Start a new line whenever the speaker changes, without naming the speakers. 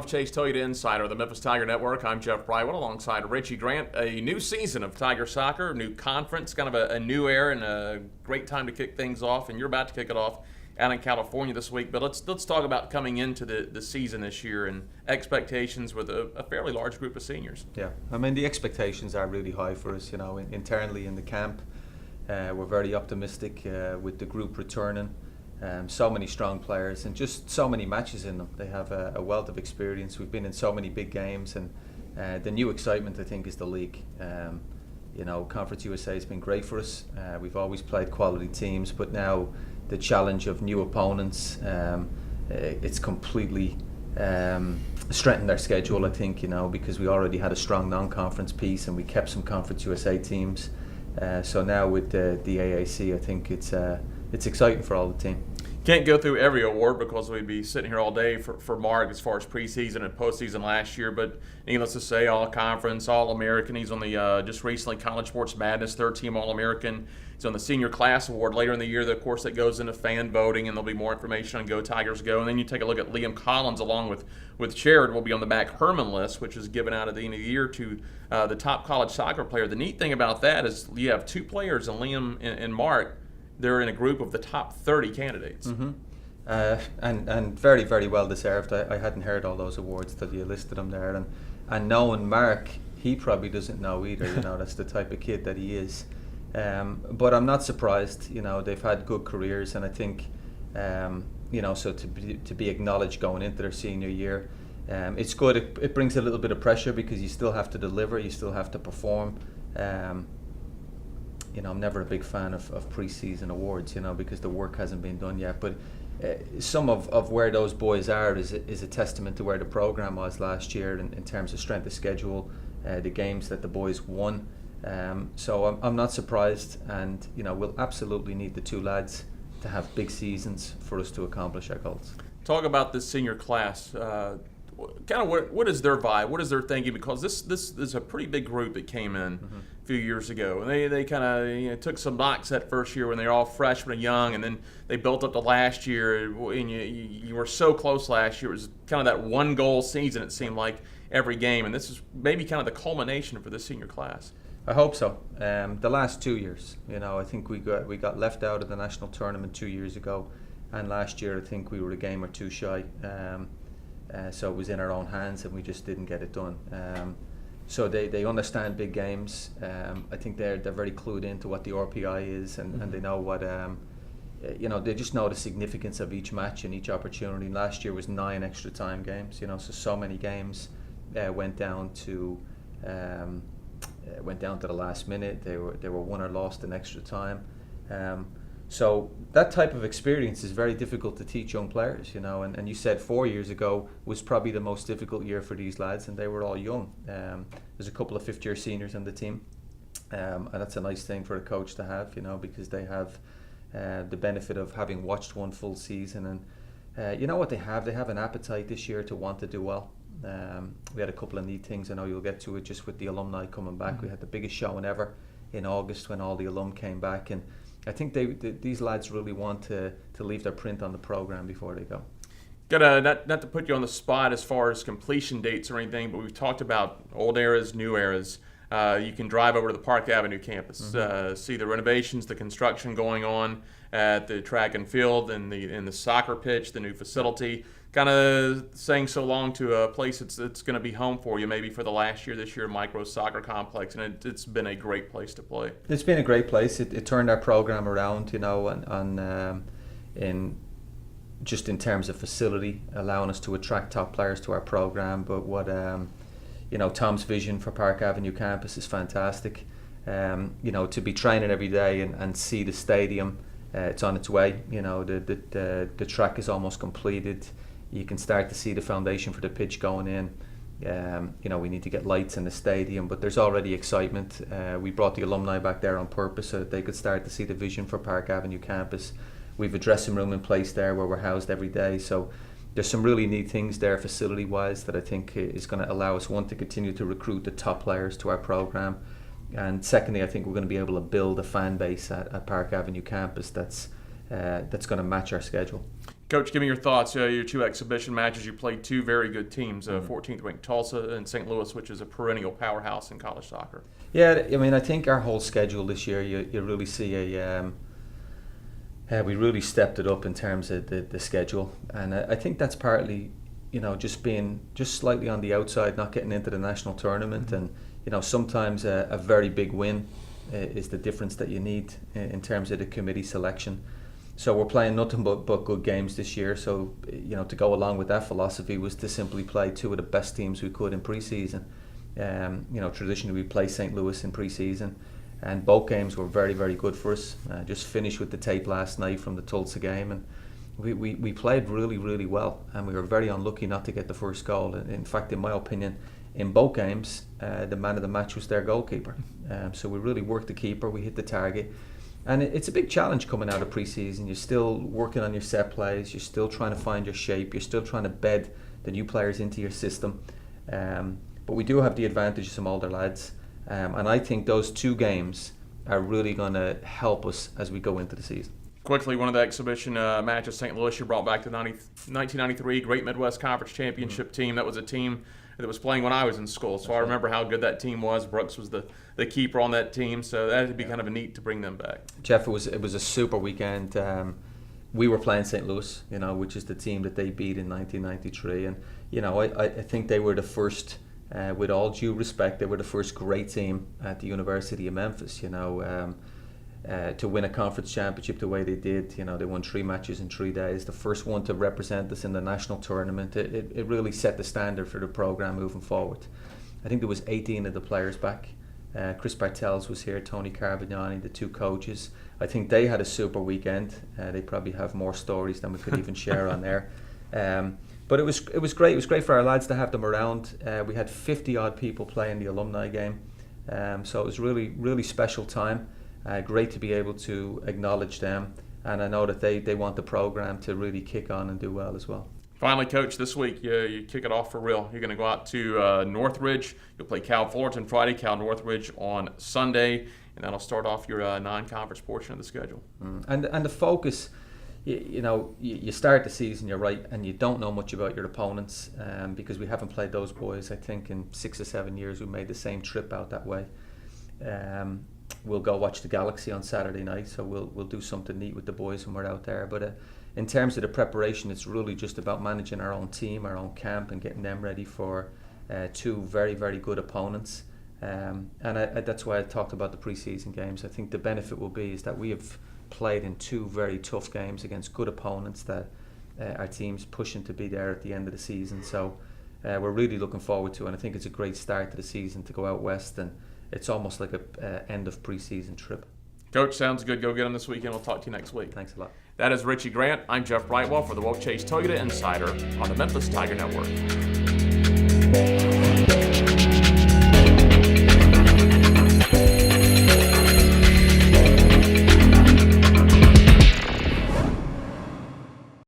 Wolfchase Toyota Insider of the Memphis Tiger Network. I'm Jeff Brightwell alongside Richie Grant. A new season of Tiger soccer, new conference, kind of a new era and a great time to kick things off. And you're about to kick it off out in California this week. But let's talk about coming into the season this year and expectations with a fairly large group of seniors.
Yeah, I mean the expectations are really high for us. Internally in the camp, we're very optimistic with the group returning. So many strong players and just so many matches in them. They have a wealth of experience. We've been in so many big games, and the new excitement, I think, is the league. Conference USA has been great for us. We've always played quality teams, but now the challenge of new opponents, it's completely strengthened our schedule, I think, because we already had a strong non-conference piece and we kept some Conference USA teams. So now with the AAC, I think it's exciting for all the team.
Can't go through every award because we'd be sitting here all day for Mark as far as preseason and postseason last year. But needless to say, All-Conference, All-American. He's on the just recently College Sports Madness third-team All-American. He's on the Senior Class Award later in the year. Of course, that goes into fan voting, and there'll be more information on Go Tigers Go. And then you take a look at Liam Collins along with Sherrod will be on the Mac Herman list, which is given out at the end of the year to the top college soccer player. The neat thing about that is you have two players, and Liam and Mark. They're in a group of the top 30 candidates.
Mm-hmm. And very, very well deserved. I hadn't heard all those awards till you listed them there. And knowing Mark, he probably doesn't know either. That's the type of kid that he is. But I'm not surprised. They've had good careers, and I think, so to be acknowledged going into their senior year, it's good. It brings a little bit of pressure because you still have to deliver, you still have to perform. I'm never a big fan of preseason awards, because the work hasn't been done yet. But some of where those boys are is a testament to where the program was last year in terms of strength of schedule, the games that the boys won. So I'm not surprised, and we'll absolutely need the two lads to have big seasons for us to accomplish our goals.
Talk about this senior class. Kind of what is their vibe? What is their thinking? Because this is a pretty big group that came in a few years ago, and they kind of took some knocks that first year when they were all freshmen and young, and then they built up to last year. And you were so close last year. It was kind of that one goal season. It seemed like every game, and this is maybe kind of the culmination for this senior class.
I hope so. The last 2 years, I think we got left out of the national tournament 2 years ago, and last year I think we were a game or two shy. So it was in our own hands, and we just didn't get it done. So they understand big games. I think they're very clued into what the RPI is, and they know what they just know the significance of each match and each opportunity. Last year was 9 extra time games. So many games went down to the last minute. They were won or lost in extra time. So that type of experience is very difficult to teach young players, and you said 4 years ago was probably the most difficult year for these lads, and they were all young. There's a couple of fifth-year seniors on the team, and that's a nice thing for a coach to have, because they have the benefit of having watched one full season, and what they have an appetite this year to want to do well. We had a couple of neat things. I know you'll get to it just with the alumni coming back. We had the biggest showing ever in August when all the alum came back, and I think these lads really want to leave their print on the program before they go.
Not to put you on the spot as far as completion dates or anything, but we've talked about old eras, new eras. You can drive over to the Park Avenue campus, see the renovations, the construction going on at the track and field, and the soccer pitch, the new facility. Kind of saying so long to a place that's going to be home for you maybe for the last year this year, Micro Soccer Complex, and it's been a great place to play.
It's been a great place. It turned our program around, in terms of facility, allowing us to attract top players to our program. But what Tom's vision for Park Avenue campus is fantastic. To be training every day and see the stadium, it's on its way. The track is almost completed. You can start to see the foundation for the pitch going in. We need to get lights in the stadium, but there's already excitement. We brought the alumni back there on purpose so that they could start to see the vision for Park Avenue campus. We've a dressing room in place there where we're housed every day. So there's some really neat things there facility-wise that I think is going to allow us, one, to continue to recruit the top players to our program, and secondly, I think we're going to be able to build a fan base at Park Avenue campus that's going to match our schedule.
Coach, give me your thoughts. Your two exhibition matches, you played two very good teams, 14th ranked Tulsa and St. Louis, which is a perennial powerhouse in college soccer.
Yeah, I mean, I think our whole schedule this year, you really see we really stepped it up in terms of the schedule, and I think that's partly, just being just slightly on the outside, not getting into the national tournament, and sometimes a very big win is the difference that you need in terms of the committee selection. So we're playing nothing but good games this year. So to go along with that philosophy was to simply play two of the best teams we could in preseason. Traditionally we play St. Louis in preseason, and both games were very, very good for us. Just finished with the tape last night from the Tulsa game, and we played really, really well, and we were very unlucky not to get the first goal. In fact, in my opinion, in both games, the man of the match was their goalkeeper. So we really worked the keeper, we hit the target. And it's a big challenge coming out of preseason. You're still working on your set plays, you're still trying to find your shape, you're still trying to bed the new players into your system. But we do have the advantage of some older lads. And I think those two games are really going to help us as we go into the season.
Quickly, one of the exhibition matches, St. Louis, you brought back the 1993 Great Midwest Conference Championship team. That was a team that was playing when I was in school, so I remember how good that team was. Brooks was the keeper on that team, so that'd be kind of a neat to bring them back.
Jeff, it was a super weekend. We were playing St. Louis, which is the team that they beat in 1993, and I think they were the first, with all due respect, they were the first great team at the University of Memphis. To win a conference championship the way they did. They won 3 matches in 3 days. The first one to represent us in the national tournament. It really set the standard for the program moving forward. I think there was 18 of the players back. Chris Bartels was here, Tony Carvagnani, the 2 coaches. I think they had a super weekend. They probably have more stories than we could even share on there. But it was great. It was great for our lads to have them around. We had 50 odd people playing the alumni game. So it was really, really special time. Great to be able to acknowledge them, and I know that they want the program to really kick on and do well as well.
Finally, Coach, this week you kick it off for real. You're going to go out to Northridge. You'll play Cal Fullerton Friday, Cal Northridge on Sunday, and that'll start off your non-conference portion of the schedule.
And the focus, you start the season, you're right, and you don't know much about your opponents because we haven't played those boys. I think in 6 or 7 years we made the same trip out that way. We'll go watch the Galaxy on Saturday night, so we'll do something neat with the boys when we're out there. But in terms of the preparation, it's really just about managing our own team, our own camp, and getting them ready for 2 very, very good opponents. And that's why I talked about the preseason games. I think the benefit will be is that we have played in 2 very tough games against good opponents that our team's pushing to be there at the end of the season. So we're really looking forward to it, and I think it's a great start to the season to go out west, and it's almost like a end of preseason trip.
Coach, sounds good. Go get them this weekend. We'll talk to you next week.
Thanks a lot.
That is Richie Grant. I'm Jeff Brightwell for the Wolfchase Toyota Insider on the Memphis Tiger Network.